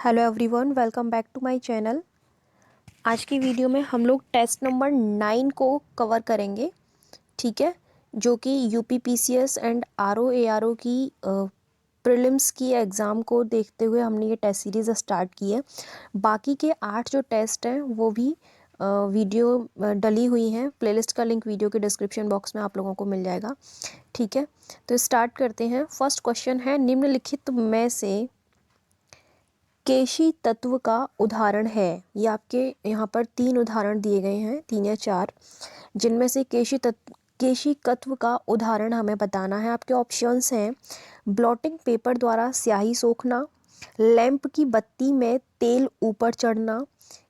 Hello everyone, welcome back to my channel. आज की video में हम लोग टेस्ट नंबर 9 को कवर करेंगे, ठीक है, जो कि यूपी पीसीएस एंड आरओ की प्रीलिम्स की एग्ज़ाम को देखते हुए हमने ये टेस्ट सीरीज़ स्टार्ट की है। बाकी के 8 जो टेस्ट हैं वो भी वीडियो डली हुई हैं। प्लेलिस्ट का लिंक वीडियो के डिस्क्रिप्शन बॉक्स में आप लोगों को मिल जाएगा, ठीक है। तो स्टार्ट करते हैं। फर्स्ट क्वेश्चन है, निम्नलिखित में से केशी तत्व का उदाहरण है। ये आपके यहाँ पर 3 उदाहरण दिए गए हैं, 3 या 4, जिनमें से केशी तत्व का उदाहरण हमें बताना है। आपके ऑप्शंस हैं ब्लॉटिंग पेपर द्वारा स्याही सोखना, लैंप की बत्ती में तेल ऊपर चढ़ना,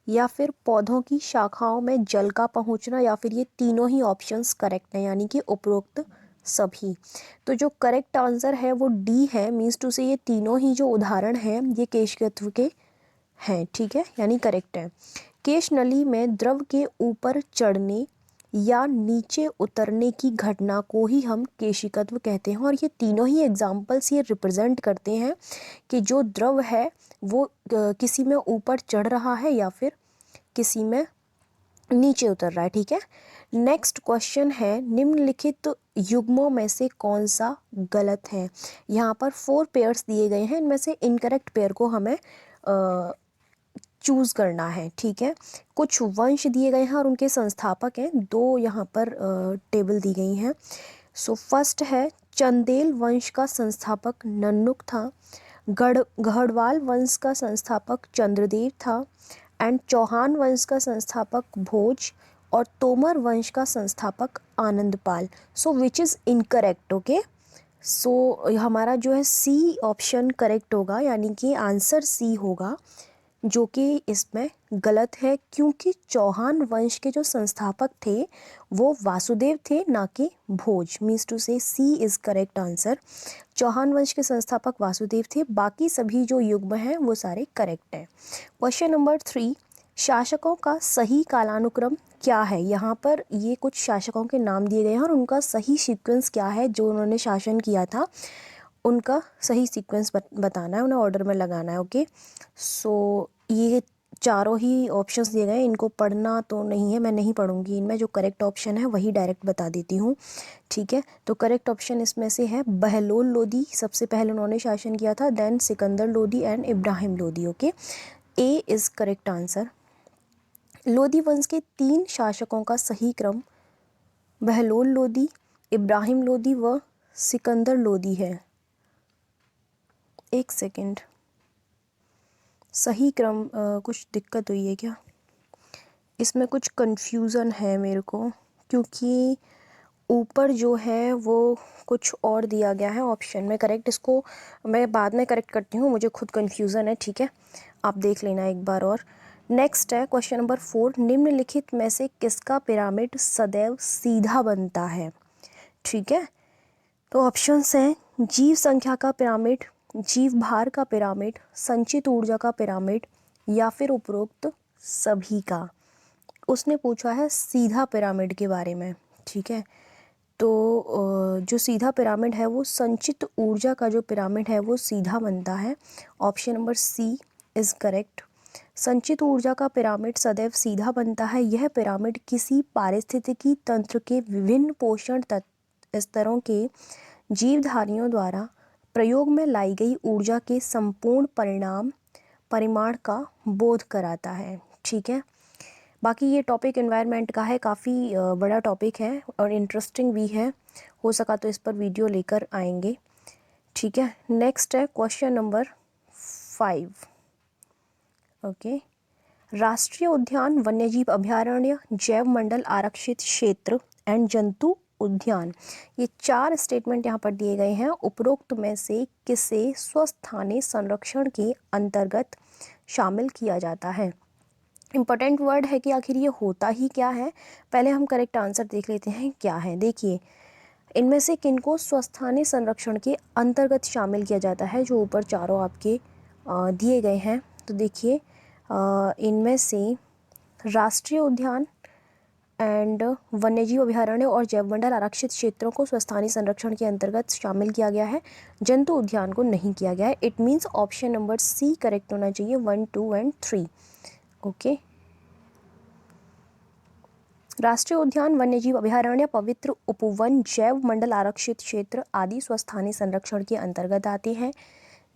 या फिर पौधों की शाखाओं में जल का पहुँचना, या फिर ये तीनों ही ऑप्शंस करेक्ट हैं, यानी कि उपरोक्त सभी। तो जो करेक्ट आंसर है वो डी है, मीन्स टू से ये तीनों ही जो उदाहरण हैं ये केशकत्व के हैं, ठीक है, यानी करेक्ट है। केश नली में द्रव के ऊपर चढ़ने या नीचे उतरने की घटना को ही हम केशिकत्व कहते हैं। और ये तीनों ही एग्जाम्पल्स ये रिप्रेजेंट करते हैं कि जो द्रव है वो किसी में ऊपर चढ़ रहा है या फिर किसी में नीचे उतर रहा है, ठीक है। नेक्स्ट क्वेश्चन है, निम्नलिखित युग्मों में से कौन सा गलत है। यहाँ पर 4 पेयर्स दिए गए हैं, इनमें से इनकरेक्ट पेयर को हमें चूज़ करना है, ठीक है। कुछ वंश दिए गए हैं और उनके संस्थापक हैं, 2 यहाँ पर टेबल दी गई हैं। सो फर्स्ट है, चंदेल वंश का संस्थापक नन्नुक था, गढ़वाल वंश का संस्थापक चंद्रदेव था, एंड चौहान वंश का संस्थापक भोज, और तोमर वंश का संस्थापक आनंदपाल। सो विच इज़ इनकरेक्ट, ओके। सो हमारा जो है सी ऑप्शन करेक्ट होगा, यानी कि आंसर सी होगा, जो कि इसमें गलत है, क्योंकि चौहान वंश के जो संस्थापक थे वो वासुदेव थे, ना कि भोज। मीन्स टू से सी इज़ करेक्ट आंसर। चौहान वंश के संस्थापक वासुदेव थे, बाकी सभी जो युग्म हैं वो सारे करेक्ट हैं। क्वेश्चन नंबर 3, शासकों का सही कालानुक्रम क्या है। यहाँ पर ये कुछ शासकों के नाम दिए गए हैं और उनका सही सीक्वेंस क्या है, जो उन्होंने शासन किया था उनका सही सीक्वेंस बताना है, उन्हें ऑर्डर में लगाना है, ओके। सो ये चारों ही ऑप्शंस दिए गए हैं, इनको पढ़ना तो नहीं है, मैं नहीं पढ़ूंगी इनमें। जो करेक्ट ऑप्शन है वही डायरेक्ट बता देती हूँ, ठीक है। तो करेक्ट ऑप्शन इसमें से है बहलोल लोदी, सबसे पहले उन्होंने शासन किया था, then Sikandar Lodi and Ibrahim Lodi, okay. A is correct answer. Lodi वंश के 3 शासकों का सही क्रम बहलोल लोदी, इब्राहिम लोदी व सिकंदर लोदी है। एक सेकेंड, सही क्रम कुछ दिक्कत हुई है क्या, इसमें कुछ कन्फ्यूज़न है मेरे को, क्योंकि ऊपर जो है वो कुछ और दिया गया है ऑप्शन में। करेक्ट, इसको मैं बाद में करेक्ट करती हूँ, मुझे खुद कन्फ्यूज़न है, ठीक है, आप देख लेना एक बार और। नेक्स्ट है क्वेश्चन नंबर 4, निम्नलिखित में से किसका पिरामिड सदैव सीधा बनता है, ठीक है। तो ऑप्शंस हैं जीव संख्या का पिरामिड, जीव भार का पिरामिड, संचित ऊर्जा का पिरामिड, या फिर उपरोक्त सभी का। उसने पूछा है सीधा पिरामिड के बारे में, ठीक है। तो जो सीधा पिरामिड है वो संचित ऊर्जा का जो पिरामिड है वो सीधा बनता है। Option number C is correct. संचित ऊर्जा का पिरामिड सदैव सीधा बनता है। यह पिरामिड किसी पारिस्थितिकी तंत्र के विभिन्न पोषण स्तरों के जीवधारियों द्वारा प्रयोग में लाई गई ऊर्जा के संपूर्ण परिमाण का बोध कराता है, ठीक है। बाकी ये टॉपिक एनवायरनमेंट का है, काफ़ी बड़ा टॉपिक है और इंटरेस्टिंग भी है, हो सका तो इस पर वीडियो लेकर आएंगे, ठीक है। नेक्स्ट है क्वेश्चन नंबर 5, ओके। राष्ट्रीय उद्यान, वन्यजीव अभयारण्य, जैव मंडल आरक्षित क्षेत्र एंड जंतु उद्यान, ये 4 स्टेटमेंट यहाँ पर दिए गए हैं। उपरोक्त में से किसे स्वस्थानी संरक्षण के अंतर्गत शामिल किया जाता है। इम्पोर्टेंट वर्ड है कि आखिर ये होता ही क्या है। पहले हम करेक्ट आंसर देख लेते हैं क्या है। देखिए, इनमें से किनको स्वस्थानी संरक्षण के अंतर्गत शामिल किया जाता है, जो ऊपर चारों आपके दिए गए हैं। तो देखिए, इनमें से राष्ट्रीय उद्यान एंड वन्यजीव अभयारण्य और जैवमंडल आरक्षित क्षेत्रों को स्वस्थानी संरक्षण के अंतर्गत शामिल किया गया है, जंतु उद्यान को नहीं किया गया है। It means option number C correct होना चाहिए, 1, 2 एंड 3। ओके। राष्ट्रीय उद्यान, वन्यजीव अभयारण्य, पवित्र उपवन, जैव मंडल आरक्षित क्षेत्र आदि स्वस्थानी संरक्षण के अंतर्गत आते हैं।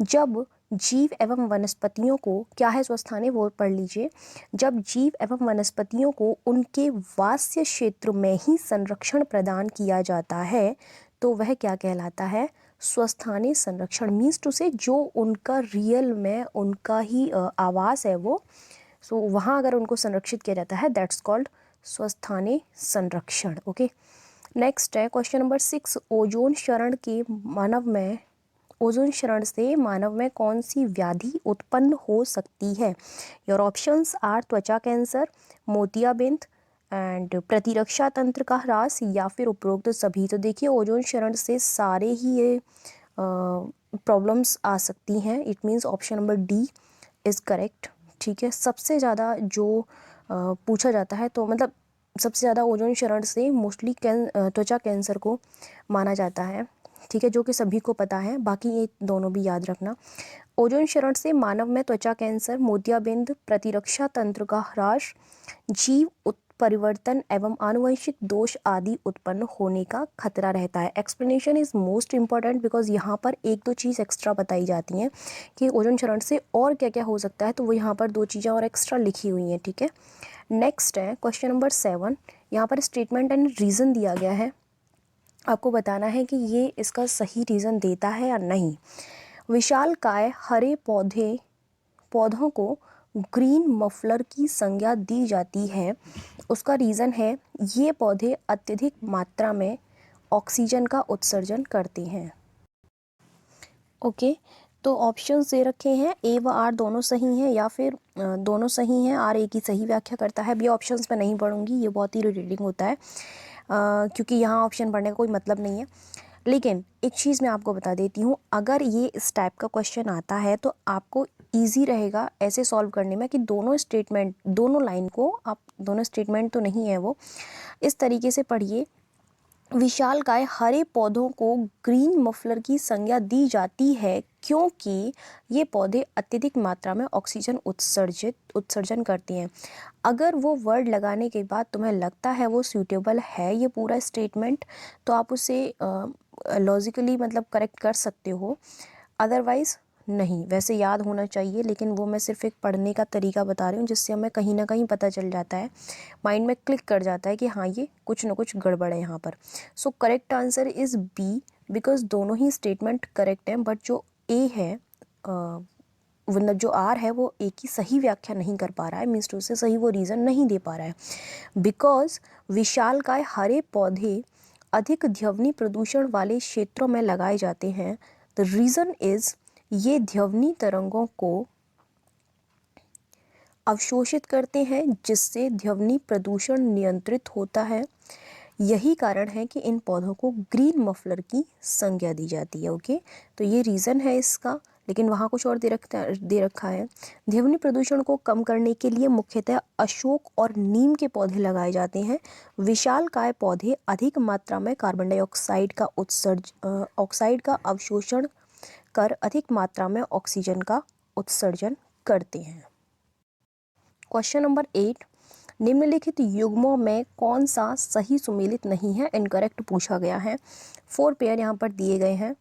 जब जीव एवं वनस्पतियों को, क्या है स्वस्थानी वो पढ़ लीजिए, जब जीव एवं वनस्पतियों को उनके वास्य क्षेत्र में ही संरक्षण प्रदान किया जाता है तो वह क्या कहलाता है, स्वस्थानी संरक्षण। मीन्स टू से जो उनका रियल में उनका ही आवास है वो, सो वहाँ अगर उनको संरक्षित किया जाता है दैट्स कॉल्ड स्वस्थानी संरक्षण। ओके। नेक्स्ट है क्वेश्चन नंबर 6, ओजोन क्षरण से मानव में कौन सी व्याधि उत्पन्न हो सकती है। योर ऑप्शंस आर त्वचा कैंसर, मोतियाबिंद एंड प्रतिरक्षा तंत्र का ह्रास या फिर उपरोक्त सभी। तो देखिए ओजोन क्षरण से सारे ही ये प्रॉब्लम्स आ सकती हैं। It means option number D is correct. ठीक है, सबसे ज़्यादा जो पूछा जाता है तो मतलब सबसे ज़्यादा ओजोन क्षरण से मोस्टली त्वचा कैंसर को माना जाता है। ठीक है, जो कि सभी को पता है, बाकी ये दोनों भी याद रखना। ओजोन क्षरण से मानव में त्वचा कैंसर, मोतियाबिंद, प्रतिरक्षा तंत्र का ह्रास, जीव उत्परिवर्तन एवं आनुवंशिक दोष आदि उत्पन्न होने का खतरा रहता है। Explanation is most important because यहाँ पर एक दो चीज़ एक्स्ट्रा बताई जाती हैं कि ओजोन क्षरण से और क्या क्या हो सकता है, तो वो यहाँ पर दो चीज़ें और एक्स्ट्रा लिखी हुई हैं। ठीक है, नेक्स्ट है क्वेश्चन नंबर 7। यहाँ पर स्टेटमेंट एंड रीज़न दिया गया है, आपको बताना है कि ये इसका सही रीज़न देता है या नहीं। विशालकाय हरे पौधों को ग्रीन मफलर की संज्ञा दी जाती है। उसका रीज़न है ये पौधे अत्यधिक मात्रा में ऑक्सीजन का उत्सर्जन करते हैं। ओके, तो ऑप्शंस दे रखे हैं, ए व आर दोनों सही हैं या फिर दोनों सही हैं, आर ए की सही व्याख्या करता है। अभी ऑप्शंस मैं नहीं पढ़ूंगी, ये बहुत ही इरिटेटिंग होता है क्योंकि यहाँ ऑप्शन पढ़ने का कोई मतलब नहीं है। लेकिन एक चीज़ मैं आपको बता देती हूँ, अगर ये इस टाइप का क्वेश्चन आता है तो आपको ईजी रहेगा ऐसे सॉल्व करने में कि दोनों स्टेटमेंट, दोनों लाइन को आप, दोनों स्टेटमेंट तो नहीं है वो, इस तरीके से पढ़िए। विशालकाय हरे पौधों को ग्रीन मफलर की संज्ञा दी जाती है क्योंकि ये पौधे अत्यधिक मात्रा में ऑक्सीजन उत्सर्जन करती हैं। अगर वो वर्ड लगाने के बाद तुम्हें लगता है वो सूटेबल है ये पूरा स्टेटमेंट, तो आप उसे लॉजिकली मतलब करेक्ट कर सकते हो, अदरवाइज़ नहीं। वैसे याद होना चाहिए, लेकिन वो मैं सिर्फ एक पढ़ने का तरीका बता रही हूँ जिससे हमें कहीं ना कहीं पता चल जाता है, माइंड में क्लिक कर जाता है कि हाँ ये कुछ ना कुछ गड़बड़ है यहाँ पर। So correct answer is B because दोनों ही स्टेटमेंट करेक्ट हैं, बट जो ए है मतलब जो आर है वो ए की सही व्याख्या नहीं कर पा रहा है, मीन्स टू से सही वो रीज़न नहीं दे पा रहा है। बिकॉज विशालकाय हरे पौधे अधिक ध्वनि प्रदूषण वाले क्षेत्रों में लगाए जाते हैं। द रीज़न इज़ ये ध्वनि तरंगों को अवशोषित करते हैं जिससे ध्वनि प्रदूषण नियंत्रित होता है। यही कारण है कि इन पौधों को ग्रीन मफलर की संज्ञा दी जाती है। ओके, तो ये रीज़न है इसका, लेकिन वहाँ कुछ और दे रखा है। ध्वनि प्रदूषण को कम करने के लिए मुख्यतः अशोक और नीम के पौधे लगाए जाते हैं। विशालकाय पौधे अधिक मात्रा में कार्बन डाइऑक्साइड का अवशोषण कर अधिक मात्रा में ऑक्सीजन का उत्सर्जन करते हैं। क्वेश्चन नंबर 8, निम्नलिखित युग्मों में कौन सा सही सुमेलित नहीं है, इनकरेक्ट पूछा गया है। 4 पेयर यहाँ पर दिए गए हैं।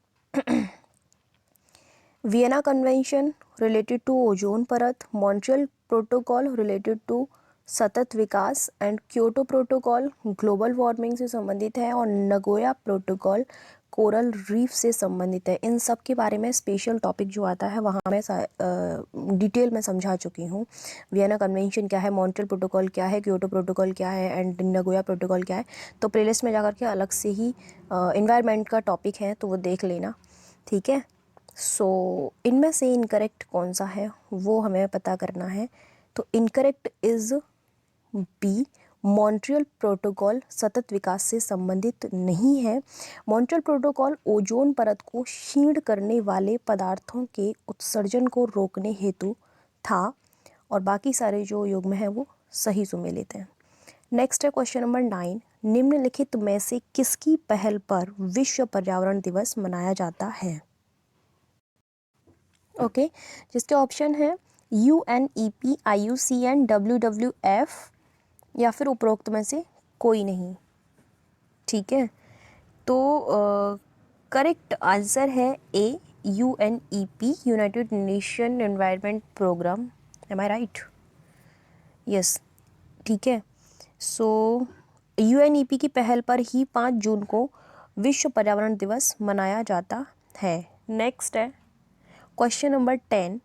Vienna convention related to ozone परत, मॉन्ट्रियल प्रोटोकॉल रिलेटेड टू सतत विकास and Kyoto protocol global warming से संबंधित है, और नगोया प्रोटोकॉल कोरल रीफ से संबंधित है। इन सब के बारे में स्पेशल टॉपिक जो आता है वहाँ मैं डिटेल में समझा चुकी हूँ। वियना कन्वेंशन क्या है, मॉन्ट्रियल प्रोटोकॉल क्या है, क्योटो प्रोटोकॉल क्या है एंड नगोया प्रोटोकॉल क्या है, तो प्लेलिस्ट में जाकर के अलग से ही इन्वायरमेंट का टॉपिक है तो वो देख लेना। ठीक है, सो इनमें से इनकरेक्ट कौन सा है वो हमें पता करना है। तो incorrect is B, Montreal protocol सतत विकास से संबंधित नहीं है। मॉन्ट्रियल प्रोटोकॉल ओजोन परत को क्षीण करने वाले पदार्थों के उत्सर्जन को रोकने हेतु था, और बाकी सारे जो युग्म हैं वो सही सुमेलित हैं। नेक्स्ट है क्वेश्चन नंबर 9, निम्नलिखित में से किसकी पहल पर विश्व पर्यावरण दिवस मनाया जाता है? ओके, जिसके ऑप्शन है UNEP, IUCN, WWF या फिर उपरोक्त में से कोई नहीं। ठीक है, तो करेक्ट आंसर है A, UNEP, United Nation Environment Programme. Am I right? Yes, ठीक है। सो UNEP की पहल पर ही 5 जून को विश्व पर्यावरण दिवस मनाया जाता है। नेक्स्ट है क्वेश्चन नंबर 10,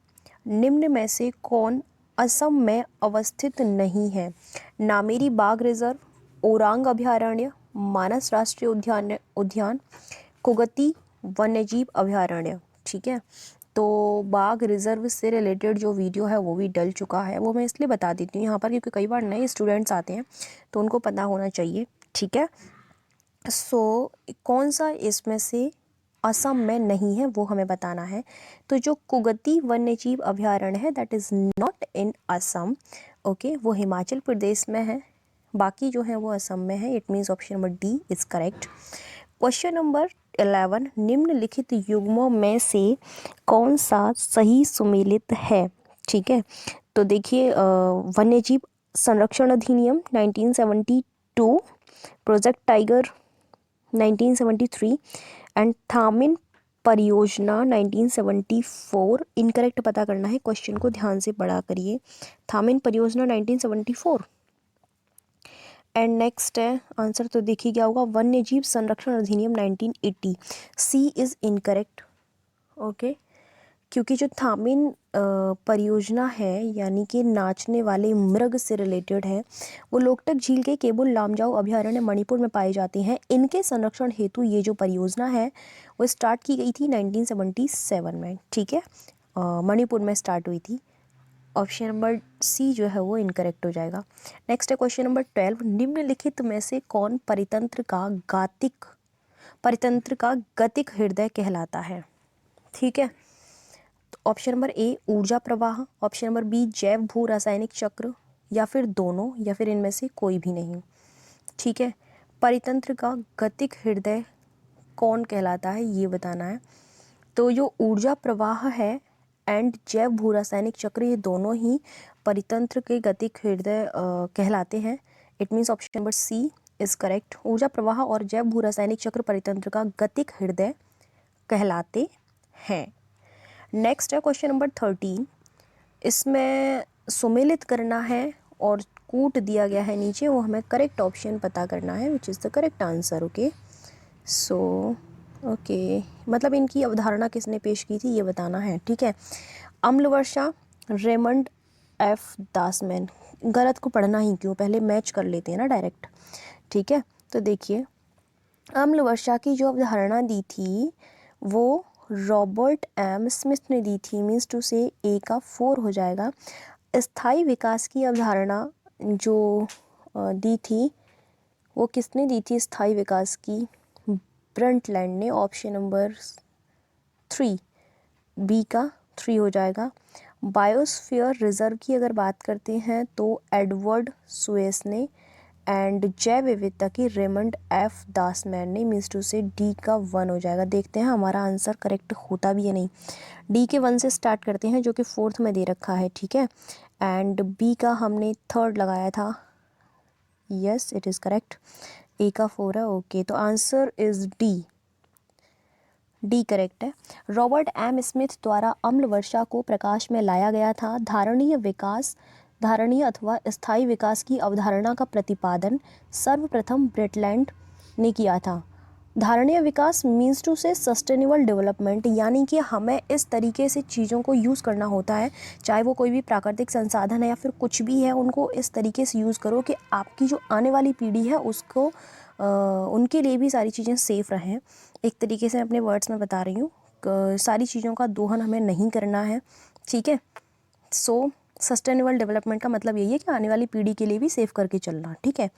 निम्न में से कौन असम में अवस्थित नहीं है? नामेरी बाघ रिजर्व, ओरांग अभयारण्य, मानस राष्ट्रीय उद्यान, कुगती वन्यजीव अभयारण्य। ठीक है, तो बाघ रिजर्व से रिलेटेड जो वीडियो है वो भी डल चुका है, वो मैं इसलिए बता देती हूँ यहाँ पर क्योंकि कई बार नए स्टूडेंट्स आते हैं तो उनको पता होना चाहिए। ठीक है, सो कौन सा इसमें से असम में नहीं है वो हमें बताना है। तो जो कुगती वन्यजीव अभयारण्य है that is not in Assam. Okay, वो हिमाचल प्रदेश में है, बाकी जो है वो असम में है। It means option number D is correct. Question number 11, निम्नलिखित युग्मों में से कौन सा सही सुमेलित है? ठीक है, तो देखिए वन्यजीव संरक्षण अधिनियम 1972, प्रोजेक्ट टाइगर 1973 एंड थामिन परियोजना 1974। इनकरेक्ट पता करना है, क्वेश्चन को ध्यान से पढ़ा करिए। थामिन परियोजना 1974 एंड नेक्स्ट है आंसर तो देखिए क्या होगा, वन्यजीव संरक्षण अधिनियम 1980। सी इज़ इनकरेक्ट। ओके, क्योंकि जो थामिन परियोजना है यानी कि नाचने वाले मृग से रिलेटेड है, वो लोकटक झील के केबुल लामजाओ अभयारण्य मणिपुर में पाए जाते हैं। इनके संरक्षण हेतु ये जो परियोजना है वो स्टार्ट की गई थी 1977 में। ठीक है, मणिपुर में स्टार्ट हुई थी। ऑप्शन नंबर सी जो है वो इनकरेक्ट हो जाएगा। नेक्स्ट है क्वेश्चन नंबर 12, निम्नलिखित में से कौन परितंत्र का गतिक हृदय कहलाता है? ठीक है, ऑप्शन नंबर ए ऊर्जा प्रवाह, ऑप्शन नंबर बी जैव भू रासायनिक चक्र, या फिर दोनों, या फिर इनमें से कोई भी नहीं। ठीक है, परितंत्र का गतिक हृदय कौन कहलाता है ये बताना है। तो जो ऊर्जा प्रवाह है एंड जैव भू रासायनिक चक्र, ये दोनों ही परितंत्र के गतिक हृदय कहलाते हैं। It means option number C is correct. ऊर्जा प्रवाह और जैव भू रासायनिक चक्र परितंत्र का गतिक हृदय कहलाते हैं। नेक्स्ट है क्वेश्चन नंबर 13, इसमें सुमेलित करना है और कूट दिया गया है नीचे, वो हमें करेक्ट ऑप्शन पता करना है which is the correct answer. Okay, so okay, मतलब इनकी अवधारणा किसने पेश की थी ये बताना है। ठीक है, अम्ल वर्षा, रेमंड एफ दासमैन। गलत को पढ़ना ही क्यों, पहले मैच कर लेते हैं ना डायरेक्ट। ठीक है, तो देखिए अम्ल वर्षा की जो अवधारणा दी थी वो रॉबर्ट एम स्मिथ ने दी थी। मीन्स टू से ए का 4 हो जाएगा। स्थायी विकास की अवधारणा जो दी थी वो किसने दी थी स्थायी विकास की? ब्रंटलैंड ने। ऑप्शन नंबर 3 बी का 3 हो जाएगा। बायोस्फीयर रिजर्व की अगर बात करते हैं तो एडवर्ड सुएस ने, एंड जैव विविधता की रेमंड एफ दासमैन ने। मीन्स टू से डी का 1 हो जाएगा। देखते हैं हमारा आंसर करेक्ट होता भी है नहीं। डी के 1 से स्टार्ट करते हैं जो कि 4th में दे रखा है। ठीक है, एंड बी का हमने 3rd लगाया था। Yes, it is correct. A का 4 है। ओके, तो answer is D, D correct है। रॉबर्ट एम स्मिथ द्वारा अम्ल वर्षा को प्रकाश में लाया गया था। धारणीय अथवा स्थायी विकास की अवधारणा का प्रतिपादन सर्वप्रथम ब्रंटलैंड ने किया था। धारणीय विकास मीन्स टू से सस्टेनेबल डेवलपमेंट, यानी कि हमें इस तरीके से चीज़ों को यूज़ करना होता है, चाहे वो कोई भी प्राकृतिक संसाधन है या फिर कुछ भी है, उनको इस तरीके से यूज़ करो कि आपकी जो आने वाली पीढ़ी है उसको उनके लिए भी सारी चीज़ें सेफ़ रहें। एक तरीके से अपने वर्ड्स में बता रही हूँ, सारी चीज़ों का दोहन हमें नहीं करना है। ठीक है, सो सस्टेनेबल डेवलपमेंट का मतलब यही है कि आने वाली पीढ़ी के लिए भी सेव करके चलना। ठीक है,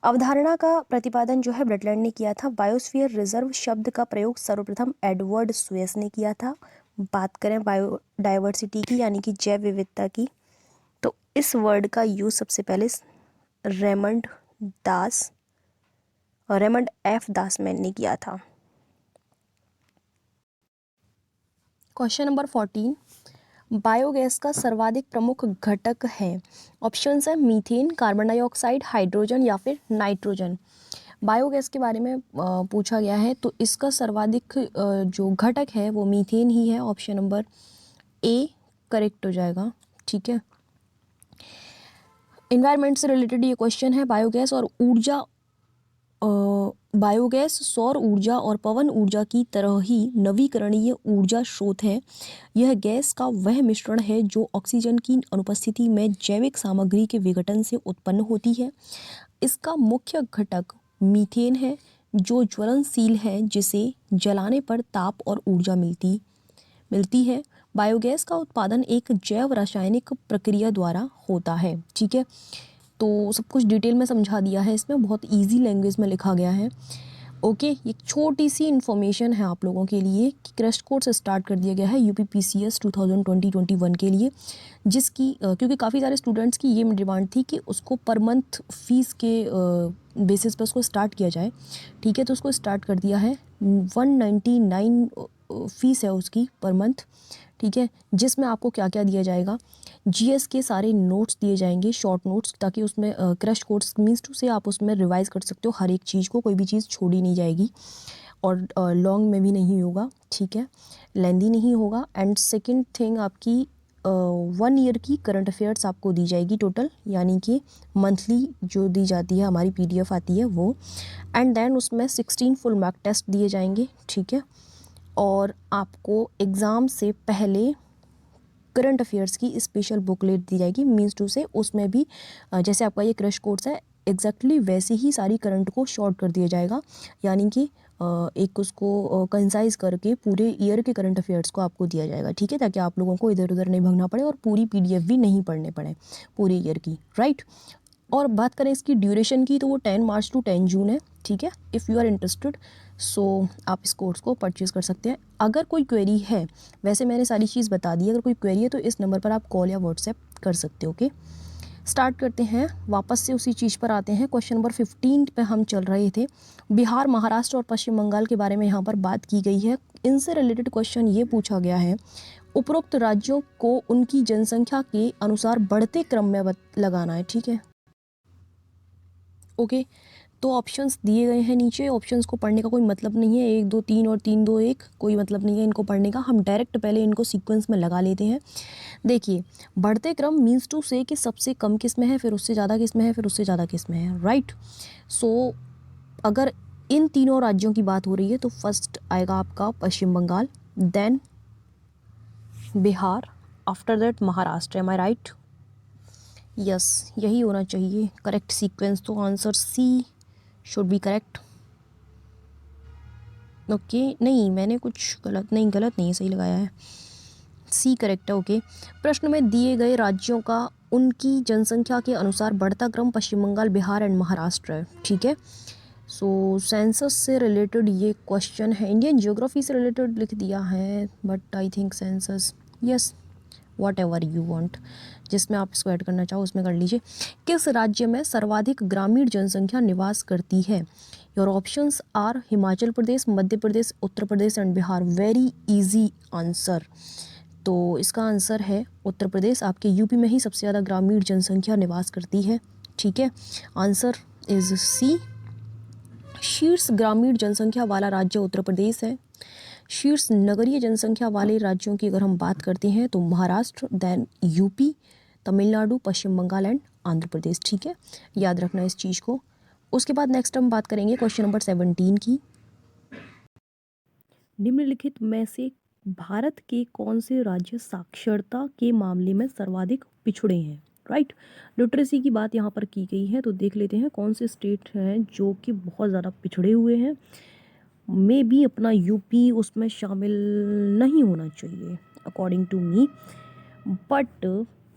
अवधारणा का प्रतिपादन जो है ब्रंटलैंड ने किया था। बायोस्फीयर रिजर्व शब्द का प्रयोग सर्वप्रथम एडवर्ड सुएस ने किया था। बात करें बायोडाइवर्सिटी की यानी कि जैव विविधता की, तो इस वर्ड का यूज़ सबसे पहले रेमंड दास, रेमंड एफ दास मैन ने किया था। क्वेश्चन नंबर 14, बायोगैस का सर्वाधिक प्रमुख घटक है। ऑप्शंस है मीथेन, कार्बन डाइऑक्साइड, हाइड्रोजन या फिर नाइट्रोजन। बायोगैस के बारे में पूछा गया है, तो इसका सर्वाधिक जो घटक है वो मीथेन ही है। ऑप्शन नंबर ए करेक्ट हो जाएगा। ठीक है, इन्वायरमेंट से रिलेटेड ये क्वेश्चन है। बायोगैस और ऊर्जा, बायोगैस सौर ऊर्जा और पवन ऊर्जा की तरह ही नवीकरणीय ऊर्जा स्रोत है। यह गैस का वह मिश्रण है जो ऑक्सीजन की अनुपस्थिति में जैविक सामग्री के विघटन से उत्पन्न होती है। इसका मुख्य घटक मीथेन है जो ज्वलनशील है, जिसे जलाने पर ताप और ऊर्जा मिलती है। बायोगैस का उत्पादन एक जैव रासायनिक प्रक्रिया द्वारा होता है। ठीक है, तो सब कुछ डिटेल में समझा दिया है, इसमें बहुत इजी लैंग्वेज में लिखा गया है। ओके, ये छोटी सी इन्फॉर्मेशन है आप लोगों के लिए कि क्रैश कोर्स स्टार्ट कर दिया गया है यूपीपीसीएस 2020-21 के लिए, जिसकी क्योंकि काफ़ी सारे स्टूडेंट्स की ये डिमांड थी कि उसको पर मंथ फीस के बेसिस पर उसको स्टार्ट किया जाए। ठीक है, तो उसको स्टार्ट कर दिया है। 199 फीस है उसकी पर मंथ। ठीक है, जिसमें आपको क्या क्या दिया जाएगा, जीएस के सारे नोट्स दिए जाएंगे, शॉर्ट नोट्स, ताकि उसमें क्रैश कोर्स मीन्स टू से आप उसमें रिवाइज कर सकते हो हर एक चीज़ को, कोई भी चीज़ छोड़ी नहीं जाएगी और लॉन्ग में भी नहीं होगा। ठीक है, लेंदी नहीं होगा। एंड सेकंड थिंग, आपकी 1 ईयर की करंट अफेयर्स आपको दी जाएगी टोटल, यानी कि मंथली जो दी जाती है हमारी पीडीएफ आती है वो। एंड देन उसमें 16 फुल मार्क टेस्ट दिए जाएंगे। ठीक है, और आपको एग्ज़ाम से पहले करंट अफेयर्स की स्पेशल बुकलेट दी जाएगी। मीन्स टू से उसमें भी जैसे आपका ये क्रैश कोर्स है एग्जैक्टली वैसे ही सारी करंट को शॉर्ट कर दिया जाएगा, यानी कि एक उसको कंसाइज करके पूरे ईयर के करंट अफेयर्स को आपको दिया जाएगा। ठीक है, ताकि आप लोगों को इधर उधर नहीं भगना पड़े और पूरी पीडीएफ भी नहीं पढ़ने पड़े पूरे ईयर की। राइट, और बात करें इसकी ड्यूरेशन की, तो वो 10 मार्च टू 10 जून है। ठीक है, if you are interested so आप इस कोर्स को परचेज़ कर सकते हैं। अगर कोई क्वेरी है, वैसे मैंने सारी चीज़ बता दी, अगर कोई क्वेरी है तो इस नंबर पर आप कॉल या व्हाट्सएप कर सकते हो। ओके, स्टार्ट करते हैं, वापस से उसी चीज़ पर आते हैं। क्वेश्चन नंबर 15 पे हम चल रहे थे। बिहार, महाराष्ट्र और पश्चिम बंगाल के बारे में यहाँ पर बात की गई है। इनसे रिलेटेड क्वेश्चन ये पूछा गया है, उपरोक्त राज्यों को उनकी जनसंख्या के अनुसार बढ़ते क्रम में लगाना है। ठीक है, ओके, तो ऑप्शंस दिए गए हैं नीचे। ऑप्शंस को पढ़ने का कोई मतलब नहीं है, 1 2 3 और 3 2 1, कोई मतलब नहीं है इनको पढ़ने का। हम डायरेक्ट पहले इनको सीक्वेंस में लगा लेते हैं। देखिए, बढ़ते क्रम मीन्स टू से कि सबसे कम किस में है, फिर उससे ज़्यादा किस में है, फिर उससे ज़्यादा किस में है। राइट, सो अगर इन तीनों राज्यों की बात हो रही है तो फर्स्ट आएगा आपका Paschim Bangal, then Bihar, after that Maharashtra. Am I right? Yes, यही होना चाहिए करेक्ट सीक्वेंस। तो answer C should be correct. Okay, नहीं मैंने कुछ गलत नहीं सही लगाया है, सी करेक्ट है। ओके, प्रश्न में दिए गए राज्यों का उनकी जनसंख्या के अनुसार बढ़ता क्रम पश्चिम बंगाल, बिहार एंड महाराष्ट्र है। ठीक है, सो सेंसस से रिलेटेड ये क्वेश्चन है, इंडियन ज्योग्राफी से रिलेटेड लिख दिया है, but I think census, yes what ever you want, जिसमें आप इसको ऐड करना चाहो उसमें कर लीजिए। किस राज्य में सर्वाधिक ग्रामीण जनसंख्या निवास करती है? Your options are Himachal Pradesh, Madhya Pradesh, Uttar Pradesh and Bihar. Very easy answer, तो इसका आंसर है उत्तर प्रदेश। आपके यूपी में ही सबसे ज़्यादा ग्रामीण जनसंख्या निवास करती है। ठीक है, आंसर इज सी। शीर्ष ग्रामीण जनसंख्या वाला राज्य उत्तर प्रदेश है। शीर्ष नगरीय जनसंख्या वाले राज्यों की अगर हम बात करते हैं तो Maharashtra, then UP, Tamilnadu, Paschim Bangal and Andhra Pradesh. ठीक है, याद रखना इस चीज़ को। उसके बाद नेक्स्ट हम बात करेंगे क्वेश्चन नंबर 17 की। निम्नलिखित में से भारत के कौन से राज्य साक्षरता के मामले में सर्वाधिक पिछड़े हैं? राइट, लिटरेसी की बात यहाँ पर की गई है, तो देख लेते हैं कौन से स्टेट हैं जो कि बहुत ज़्यादा पिछड़े हुए हैं। मे बी अपना यूपी उसमें शामिल नहीं होना चाहिए अकॉर्डिंग टू मी, बट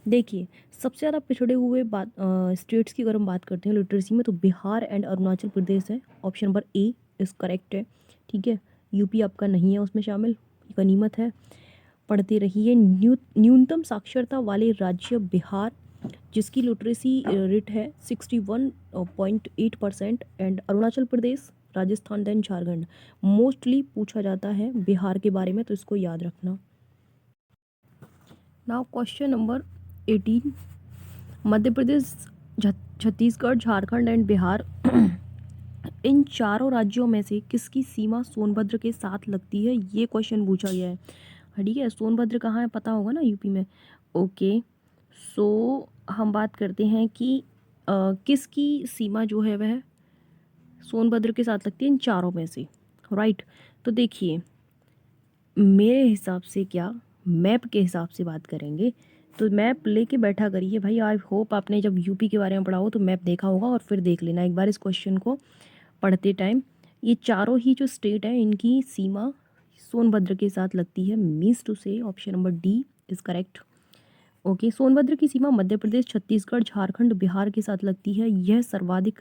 देखिए सबसे ज़्यादा पिछड़े हुए बात स्टेट्स की अगर हम बात करते हैं लिटरेसी में, तो बिहार एंड अरुणाचल प्रदेश है। Option number A is correct है। ठीक है, यूपी आपका नहीं है उसमें शामिल, गनीमत है, पढ़ते रहिए। न्यूनतम साक्षरता वाले राज्य बिहार, जिसकी लिटरेसी रेट है 61.8%, and Arunachal Pradesh, Rajasthan, then Jharkhand. Mostly पूछा जाता है बिहार के बारे में, तो इसको याद रखना। Now question number 18, Madhya Pradesh, Chhattisgarh, Jharkhand and Bihar, इन चारों राज्यों में से किसकी सीमा सोनभद्र के साथ लगती है? ये क्वेश्चन पूछा गया है। ठीक है, सोनभद्र कहाँ है पता होगा ना, यूपी में। ओके, सो हम बात करते हैं कि किसकी सीमा जो है वह सोनभद्र के साथ लगती है इन चारों में से, राइट। तो देखिए, मेरे हिसाब से, क्या मैप के हिसाब से बात करेंगे तो मैप लेके बैठा करिए भाई। आई होप आपने जब यूपी के बारे में पढ़ा हो तो मैप देखा होगा, और फिर देख लेना एक बार इस क्वेश्चन को पढ़ते टाइम। ये चारों ही जो स्टेट है इनकी सीमा सोनभद्र के साथ लगती है, मीन्स टू से option number D is correct. Okay, Sonbhadra की सीमा मध्य प्रदेश, छत्तीसगढ़, झारखंड, बिहार के साथ लगती है। यह सर्वाधिक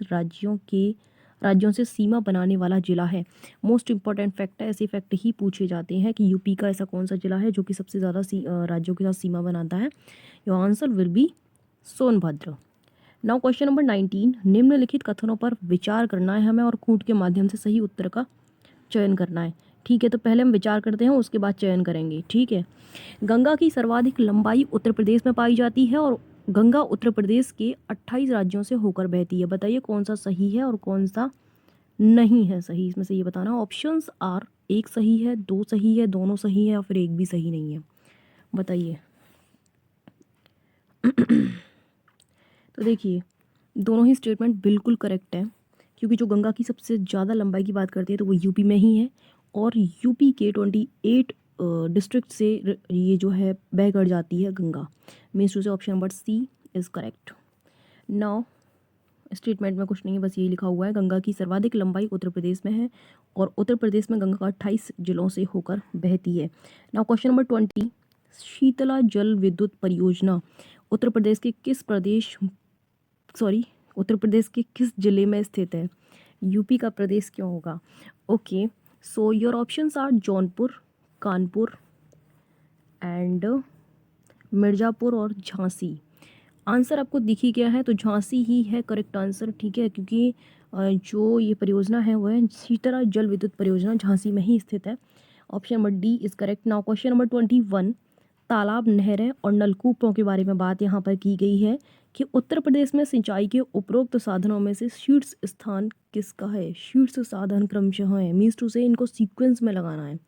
राज्यों से सीमा बनाने वाला जिला है। मोस्ट इंपॉर्टेंट फैक्ट है, ऐसे फैक्ट ही पूछे जाते हैं कि यूपी का ऐसा कौन सा जिला है जो कि सबसे ज़्यादा राज्यों के साथ सीमा बनाता है। Your answer will be Sonbhadra. Now question number 19, निम्नलिखित कथनों पर विचार करना है हमें और कूट के माध्यम से सही उत्तर का चयन करना है। ठीक है, तो पहले हम विचार करते हैं, उसके बाद चयन करेंगे। ठीक है, गंगा की सर्वाधिक लंबाई उत्तर प्रदेश में पाई जाती है और गंगा उत्तर प्रदेश के 28 राज्यों से होकर बहती है। बताइए कौन सा सही है और कौन सा नहीं है सही, इसमें से ये बताना। ऑप्शंस आर, एक सही है, दो सही है, दोनों सही है, या फिर एक भी सही नहीं है, बताइए। तो देखिए, दोनों ही स्टेटमेंट बिल्कुल करेक्ट है, क्योंकि जो गंगा की सबसे ज़्यादा लंबाई की बात करती है तो वो यूपी में ही है, और यूपी के 28 डिस्ट्रिक्ट से ये जो है बह कर जाती है गंगा। मीन्स टू से option number C is correct. Now statement में कुछ नहीं है, बस यही लिखा हुआ है, गंगा की सर्वाधिक लंबाई उत्तर प्रदेश में है और उत्तर प्रदेश में गंगा का 28 जिलों से होकर बहती है। नाउ क्वेश्चन नंबर 20, शीतला जल विद्युत परियोजना उत्तर प्रदेश के उत्तर प्रदेश के किस जिले में स्थित है? यूपी का प्रदेश क्यों होगा? Okay, so your options are Jaunpur, Kanpur and Mirzapur और झांसी। आंसर आपको दिख ही गया है, तो झांसी ही है करेक्ट आंसर। ठीक है, क्योंकि जो ये परियोजना है वह शीतला जल विद्युत परियोजना झांसी में ही स्थित है। Option number D is correct. Now question number 21, तालाब, नहरें और नलकूपों के बारे में बात यहाँ पर की गई है कि उत्तर प्रदेश में सिंचाई के उपरोक्त साधनों में से शीर्ष स्थान किसका है? शीर्ष साधन क्रमशः है, मीन्स टू से इनको सीक्वेंस में लगाना है।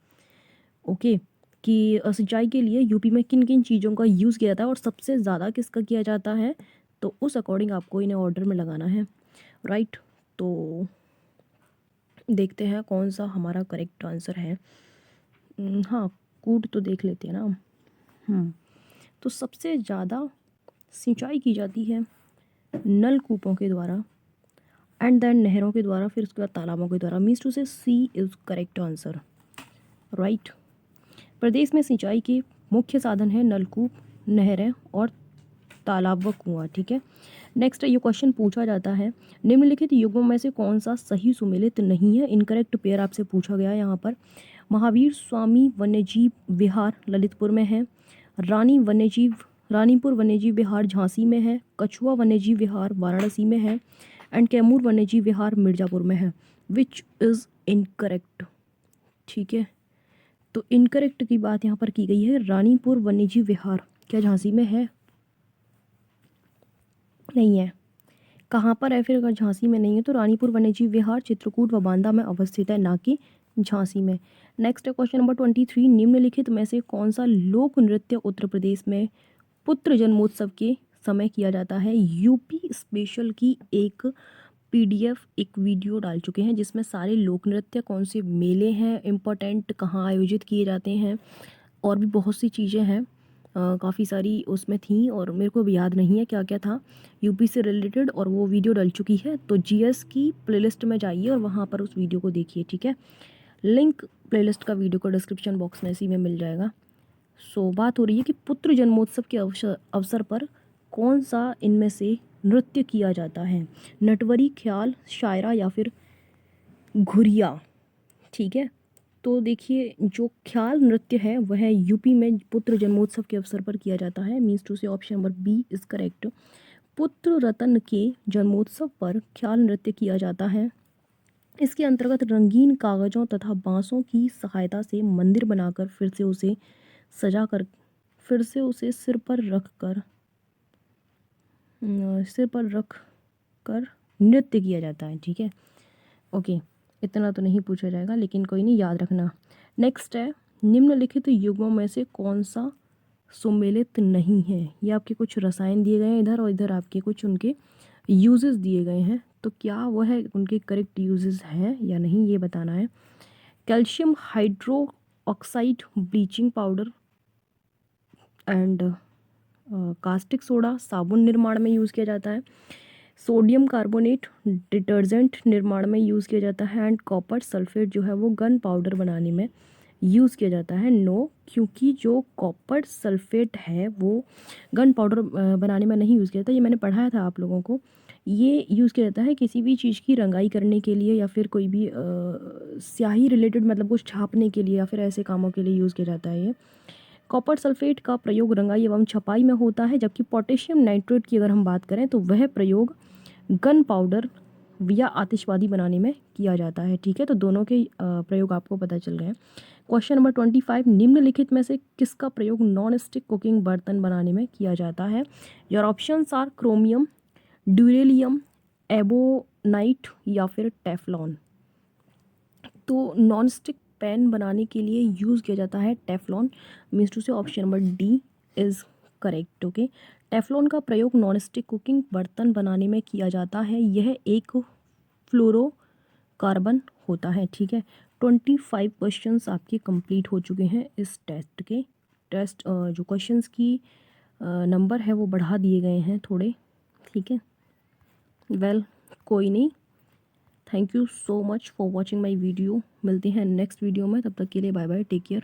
ओके, कि सिंचाई के लिए यूपी में किन किन चीज़ों का यूज़ किया जाता है और सबसे ज़्यादा किसका किया जाता है, तो उस अकॉर्डिंग आपको इन्हें ऑर्डर में लगाना है, राइट। तो देखते हैं कौन सा हमारा करेक्ट आंसर है। हाँ, कूट तो देख लेते हैं ना। तो सबसे ज़्यादा सिंचाई की जाती है नलकूपों के द्वारा, एंड देन नहरों के द्वारा, फिर उसके बाद तालाबों के द्वारा। मीन्स टू से सी इज़ करेक्ट आंसर, राइट। प्रदेश में सिंचाई के मुख्य साधन है नलकूप, नहरें और तालाब व कुआं। ठीक है, नेक्स्ट ये क्वेश्चन पूछा जाता है, निम्नलिखित युगों में से कौन सा सही सुमेलित नहीं है? इनकरेक्ट पेयर आपसे पूछा गया है यहाँ पर। महावीर स्वामी वन्यजीव विहार ललितपुर में है, रानीपुर वन्यजीव विहार झांसी में है, कछुआ वन्यजीव विहार वाराणसी में है, एंड कैमूर वन्यजीव विहार मिर्ज़ापुर में है। Which is incorrect? ठीक है, तो इनकरेक्ट की बात यहाँ पर की गई है। रानीपुर वन्यजीव विहार क्या झांसी में है? नहीं है। कहाँ पर है फिर? अगर झांसी में नहीं है तो रानीपुर वन्यजीव विहार चित्रकूट व बांदा में अवस्थित है, ना कि झांसी में। नेक्स्ट है क्वेश्चन नंबर 23, निम्नलिखित में से कौन सा लोक नृत्य उत्तर प्रदेश में पुत्र जन्मोत्सव के समय किया जाता है? यूपी स्पेशल की एक पीडीएफ, एक वीडियो डाल चुके हैं जिसमें सारे लोक नृत्य, कौन से मेले हैं इम्पोर्टेंट, कहाँ आयोजित किए जाते हैं, और भी बहुत सी चीज़ें हैं, काफ़ी सारी उसमें थी और मेरे को भी याद नहीं है क्या क्या था यूपी से रिलेटेड, और वो वीडियो डल चुकी है। तो जीएस की प्लेलिस्ट में जाइए और वहाँ पर उस वीडियो को देखिए। ठीक है, लिंक प्लेलिस्ट का वीडियो को डिस्क्रिप्शन बॉक्स में इसी में मिल जाएगा। सो बात हो रही है कि पुत्र जन्मोत्सव के अवसर पर कौन सा इनमें से नृत्य किया जाता है? नटवरी, ख्याल, शायरा या फिर घुरिया। ठीक है, तो देखिए, जो ख्याल नृत्य है वह यूपी में पुत्र जन्मोत्सव के अवसर पर किया जाता है। मीन्स टू से option number B is correct. पुत्र रतन के जन्मोत्सव पर ख्याल नृत्य किया जाता है। इसके अंतर्गत रंगीन कागजों तथा बांसों की सहायता से मंदिर बनाकर फिर से उसे सिर पर रख कर नृत्य किया जाता है। ठीक है, ओके, इतना तो नहीं पूछा जाएगा लेकिन कोई नहीं, याद रखना। नेक्स्ट है, निम्नलिखित युग्मों में से कौन सा सुमेलित नहीं है। ये आपके कुछ रसायन दिए गए हैं इधर, और इधर आपके कुछ उनके यूजेस दिए गए हैं, तो क्या वह है उनके करेक्ट यूजेस हैं या नहीं ये बताना है। Calcium hydroxide bleaching powder and caustic soda साबुन निर्माण में यूज़ किया जाता है। सोडियम कार्बोनेट डिटर्जेंट निर्माण में यूज़ किया जाता है। एंड कॉपर सल्फेट जो है वो गन पाउडर बनाने में यूज़ किया जाता है। नो, क्योंकि जो कॉपर सल्फेट है वो गन पाउडर बनाने में नहीं यूज़ किया जाता। ये मैंने पढ़ाया था आप लोगों को। ये यूज़ किया जाता है किसी भी चीज़ की रंगाई करने के लिए, या फिर कोई भी स्याही रिलेटेड, मतलब कुछ छापने के लिए या फिर ऐसे कामों के लिए यूज़ किया जाता है ये। कॉपर सल्फेट का प्रयोग रंगाई एवं छपाई में होता है, जबकि पोटेशियम नाइट्रेट की अगर हम बात करें तो वह प्रयोग गन पाउडर या आतिशबाजी बनाने में किया जाता है। ठीक है, तो दोनों के प्रयोग आपको पता चल गए हैं। क्वेश्चन नंबर 25, निम्नलिखित में से किसका प्रयोग नॉन स्टिक कुकिंग बर्तन बनाने में किया जाता है। Your options are chromium, duralumin, ebonite या फिर टेफलॉन। तो नॉन स्टिक पैन बनाने के लिए यूज़ किया जाता है टेफलॉन, मीन्स टू से option number D is correct. Okay, Teflon का प्रयोग नॉन स्टिक कुकिंग बर्तन बनाने में किया जाता है। यह एक फ्लोरोकार्बन होता है। ठीक है, 25 क्वेश्चंस आपके कंप्लीट हो चुके हैं इस टेस्ट के। जो क्वेश्चंस की नंबर है वो बढ़ा दिए गए हैं थोड़े। ठीक है, वेल कोई नहीं, thank you so much for watching my video. मिलते हैं नेक्स्ट वीडियो में, तब तक के लिए बाय बाय, टेक केयर।